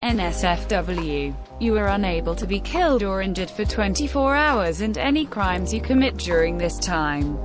NSFW. You are unable to be killed or injured for 24 hours, and any crimes you commit during this time,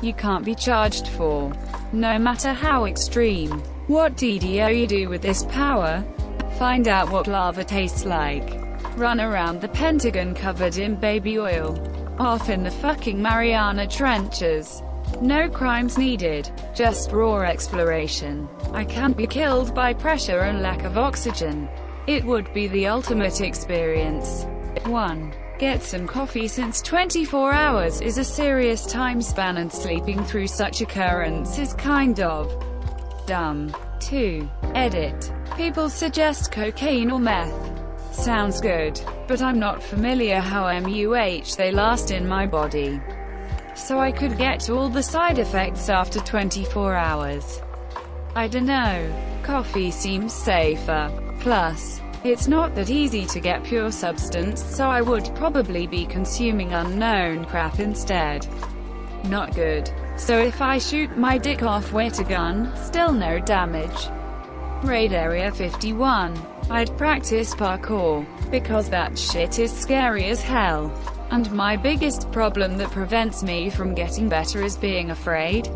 you can't be charged for, no matter how extreme. What do you do with this power? Find out what lava tastes like. Run around the Pentagon covered in baby oil. Off in the fucking Mariana Trenches. No crimes needed, just raw exploration. I can't be killed by pressure and lack of oxygen. It would be the ultimate experience. 1. Get some coffee, since 24 hours is a serious time span and sleeping through such occurrence is kind of dumb. 2. Edit. People suggest cocaine or meth. Sounds good, but I'm not familiar how much they last in my body, so I could get all the side effects after 24 hours. I dunno. Coffee seems safer. Plus, it's not that easy to get pure substance, so I would probably be consuming unknown crap instead. Not good. So if I shoot my dick off with a gun, still no damage. Raid Area 51. I'd practice parkour, because that shit is scary as hell. And my biggest problem that prevents me from getting better is being afraid.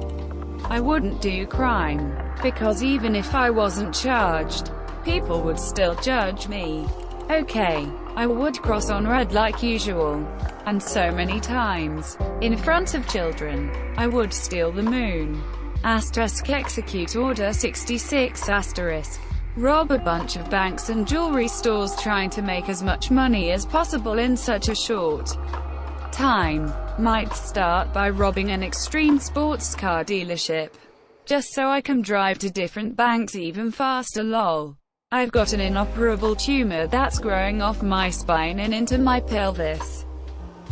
I wouldn't do crime, because even if I wasn't charged, people would still judge me. Okay, I would cross on red like usual. And so many times. In front of children. I would steal the moon. Execute Order 66 *. Rob a bunch of banks and jewelry stores, trying to make as much money as possible in such a short time. Might start by robbing an extreme sports car dealership, just so I can drive to different banks even faster. Lol. I've got an inoperable tumor that's growing off my spine and into my pelvis.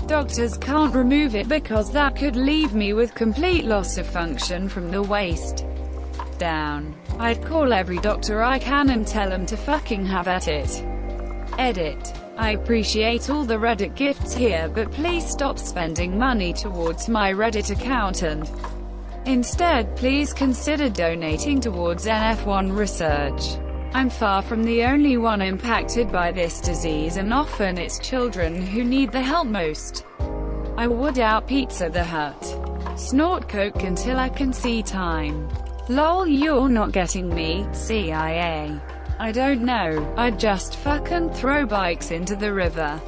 Doctors can't remove it because that could leave me with complete loss of function from the waist down. I'd call every doctor I can and tell them to fucking have at it. Edit. I appreciate all the Reddit gifts here, but please stop spending money towards my Reddit account and instead please consider donating towards NF1 research. I'm far from the only one impacted by this disease, and often it's children who need the help most. I would out Pizza the Hut. Snort coke until I can see time. Lol, you're not getting me, CIA. I don't know, I'd just fucking throw bikes into the river.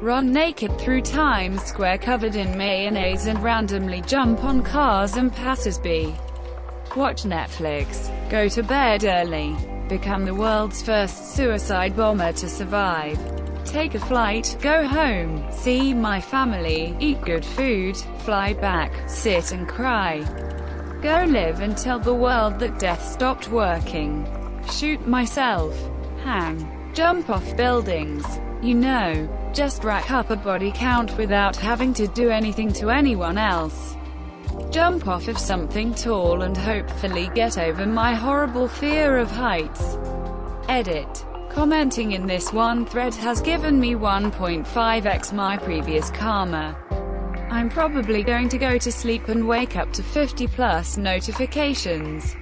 Run naked through Times Square covered in mayonnaise and randomly jump on cars and passers-by. Watch Netflix. Go to bed early. Become the world's first suicide bomber to survive. Take a flight, go home, see my family, eat good food, fly back, sit and cry. Go live and tell the world that death stopped working. Shoot myself. Hang. Jump off buildings. You know, just rack up a body count without having to do anything to anyone else. Jump off of something tall and hopefully get over my horrible fear of heights. Edit. Commenting in this one thread has given me 1.5x my previous karma. I'm probably going to go to sleep and wake up to 50 plus notifications.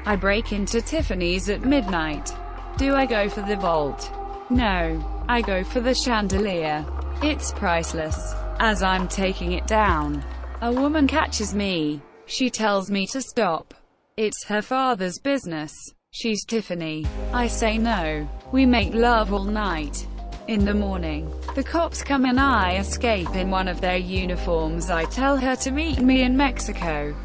I break into Tiffany's at midnight. Do I go for the vault? No. I go for the chandelier. It's priceless. As I'm taking it down, a woman catches me. She tells me to stop. It's her father's business. She's Tiffany. I say no. We make love all night. In the morning, the cops come and I escape in one of their uniforms. I tell her to meet me in Mexico,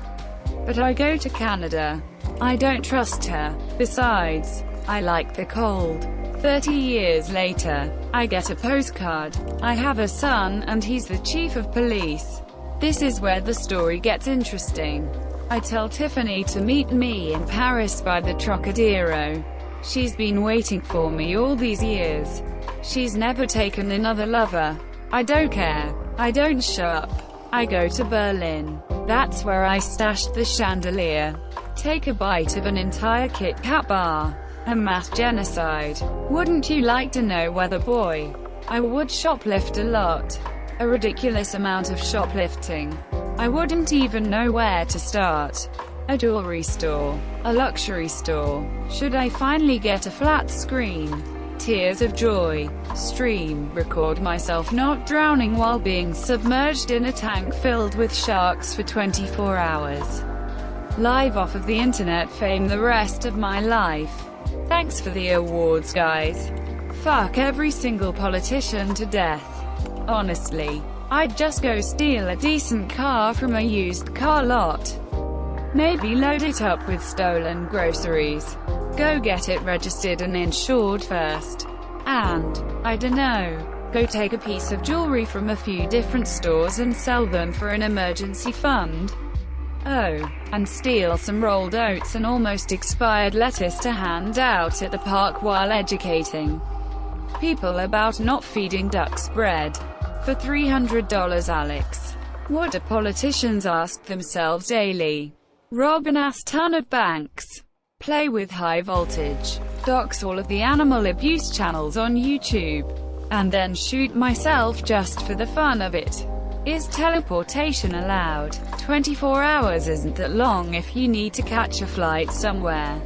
but I go to Canada. I don't trust her. Besides, I like the cold. 30 years later, I get a postcard. I have a son, and he's the chief of police. This is where the story gets interesting. I tell Tiffany to meet me in Paris by the Trocadero. She's been waiting for me all these years. She's never taken another lover. I don't care. I don't show up. I go to Berlin. That's where I stashed the chandelier. Take a bite of an entire Kit Kat bar. A mass genocide. Wouldn't you like to know, weather boy? I would shoplift a lot. A ridiculous amount of shoplifting. I wouldn't even know where to start. A jewelry store. A luxury store. Should I finally get a flat screen? tears of joy. Stream, record myself not drowning while being submerged in a tank filled with sharks for 24 hours. Live off of the internet fame the rest of my life. Thanks for the awards, guys. Fuck every single politician to death. Honestly, I'd just go steal a decent car from a used car lot. Maybe load it up with stolen groceries. Go get it registered and insured first. And, I dunno, go take a piece of jewelry from a few different stores and sell them for an emergency fund. Oh, and steal some rolled oats and almost expired lettuce to hand out at the park while educating people about not feeding ducks bread. For $300, Alex. What do politicians ask themselves daily? Rob an ass ton of banks. Play with high voltage. Dox all of the animal abuse channels on YouTube. And then shoot myself just for the fun of it. Is teleportation allowed? 24 hours isn't that long if you need to catch a flight somewhere.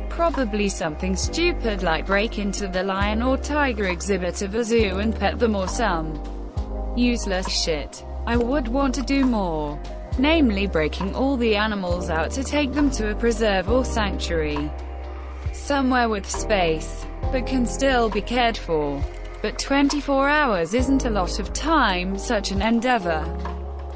Probably something stupid like break into the lion or tiger exhibit of a zoo and pet them or some useless shit. I would want to do more. Namely breaking all the animals out to take them to a preserve or sanctuary. Somewhere with space, but can still be cared for. But 24 hours isn't a lot of time, such an endeavor.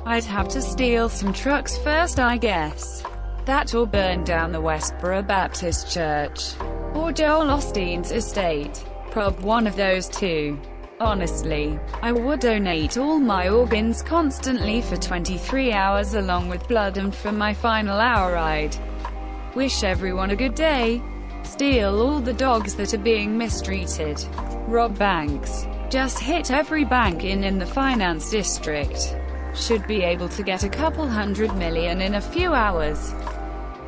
I'd have to steal some trucks first, I guess. That or burn down the Westboro Baptist Church. Or Joel Osteen's estate. Prob one of those two. Honestly, I would donate all my organs constantly for 23 hours along with blood and for my final hour I'd wish everyone a good day. Steal all the dogs that are being mistreated. Rob banks. Just hit every bank in the finance district. Should be able to get a couple $100 million in a few hours.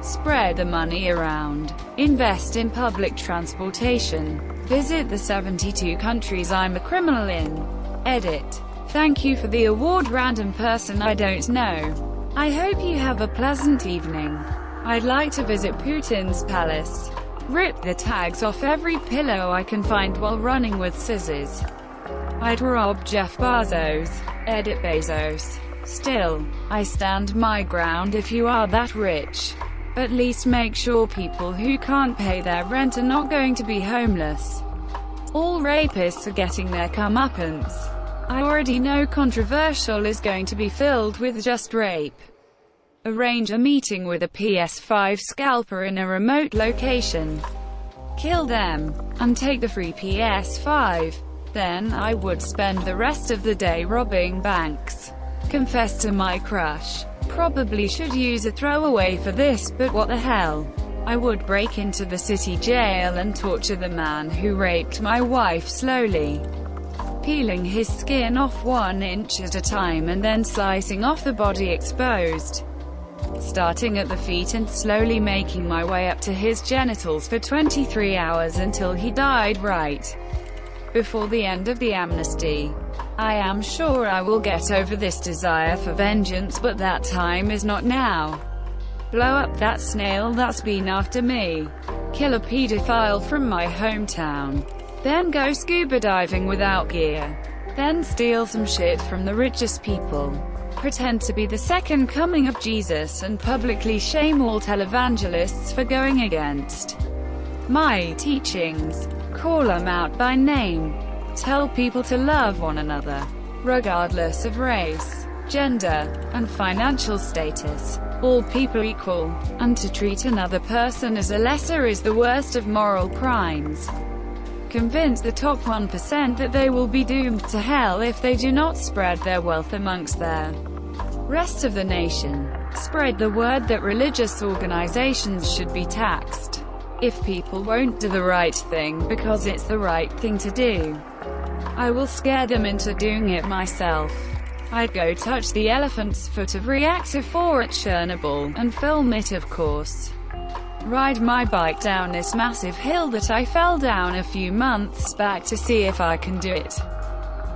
Spread the money around. Invest in public transportation. Visit the 72 countries I'm a criminal in. Edit. Thank you for the award, random person I don't know. I hope you have a pleasant evening. I'd like to visit Putin's palace. Rip the tags off every pillow I can find while running with scissors. I'd rob Jeff Bezos. Edit Bezos. Still, I stand my ground if you are that rich. At least make sure people who can't pay their rent are not going to be homeless. All rapists are getting their comeuppance. I already know controversial is going to be filled with just rape. Arrange a meeting with a PS5 scalper in a remote location. Kill them, and take the free PS5. Then I would spend the rest of the day robbing banks. Confess to my crush. Probably should use a throwaway for this, but what the hell. I would break into the city jail and torture the man who raped my wife slowly. Peeling his skin off 1 inch at a time and then slicing off the body exposed. Starting at the feet and slowly making my way up to his genitals for 23 hours until he died right before the end of the amnesty. I am sure I will get over this desire for vengeance, but that time is not now. Blow up that snail that's been after me. Kill a pedophile from my hometown. Then go scuba diving without gear. Then steal some shit from the richest people. Pretend to be the second coming of Jesus and publicly shame all televangelists for going against my teachings. Call them out by name. Tell people to love one another, regardless of race, gender, and financial status. All people equal, and to treat another person as a lesser is the worst of moral crimes. Convince the top 1% that they will be doomed to hell if they do not spread their wealth amongst their rest of the nation. Spread the word that religious organizations should be taxed. If people won't do the right thing because it's the right thing to do, I will scare them into doing it myself. I'd go touch the elephant's foot of reactor 4 at Chernobyl, and film it of course. Ride my bike down this massive hill that I fell down a few months back to see if I can do it.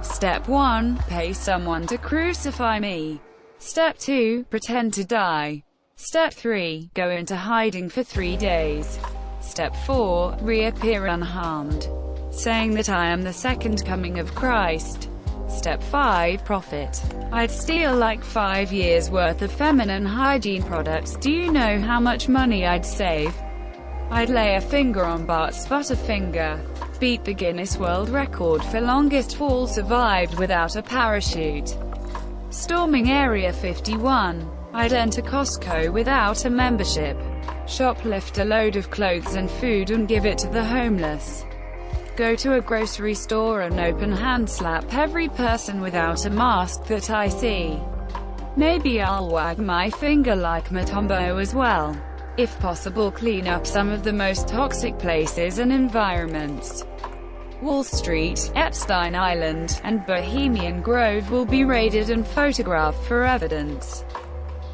Step 1. Pay someone to crucify me. Step 2. Pretend to die. Step 3. Go into hiding for 3 days. Step 4. Reappear unharmed. saying that I am the second coming of Christ. Step 5. Profit. I'd steal like 5 years worth of feminine hygiene products. Do you know how much money I'd save? I'd lay a finger on Bart's Butterfinger. Beat the Guinness World Record for longest fall survived without a parachute. Storming Area 51. I'd enter Costco without a membership. Shoplift a load of clothes and food and give it to the homeless. Go to a grocery store and open hand slap every person without a mask that I see. Maybe I'll wag my finger like Matumbo as well. If possible, clean up some of the most toxic places and environments. Wall Street, Epstein Island, and Bohemian Grove will be raided and photographed for evidence.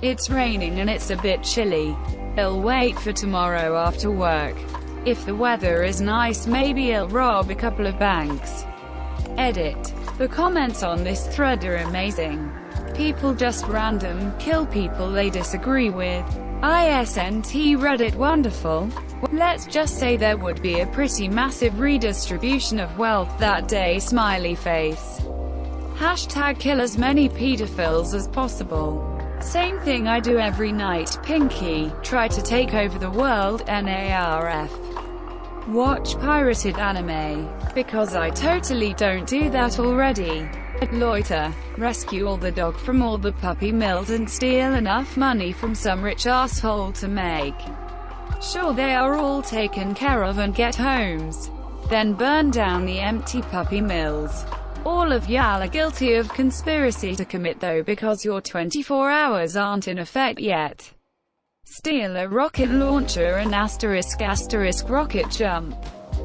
It's raining and it's a bit chilly. I'll wait for tomorrow after work. If the weather is nice, maybe I'll rob a couple of banks. Edit. The comments on this thread are amazing. People just random kill people they disagree with. ISNT Reddit wonderful. Let's just say there would be a pretty massive redistribution of wealth that day, smiley face. Hashtag kill as many pedophiles as possible. Same thing I do every night, Pinky. Try to take over the world, NARF. Watch pirated anime. Because I totally don't do that already. Loiter. Rescue all the dog from all the puppy mills and steal enough money from some rich asshole to make sure they are all taken care of and get homes. Then burn down the empty puppy mills. All of y'all are guilty of conspiracy to commit though, because your 24 hours aren't in effect yet. Steal a rocket launcher and *** rocket jump. ***.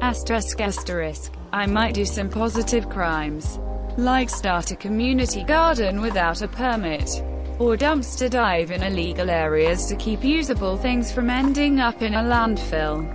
I might do some positive crimes. Like start a community garden without a permit. Or dumpster dive in illegal areas to keep usable things from ending up in a landfill.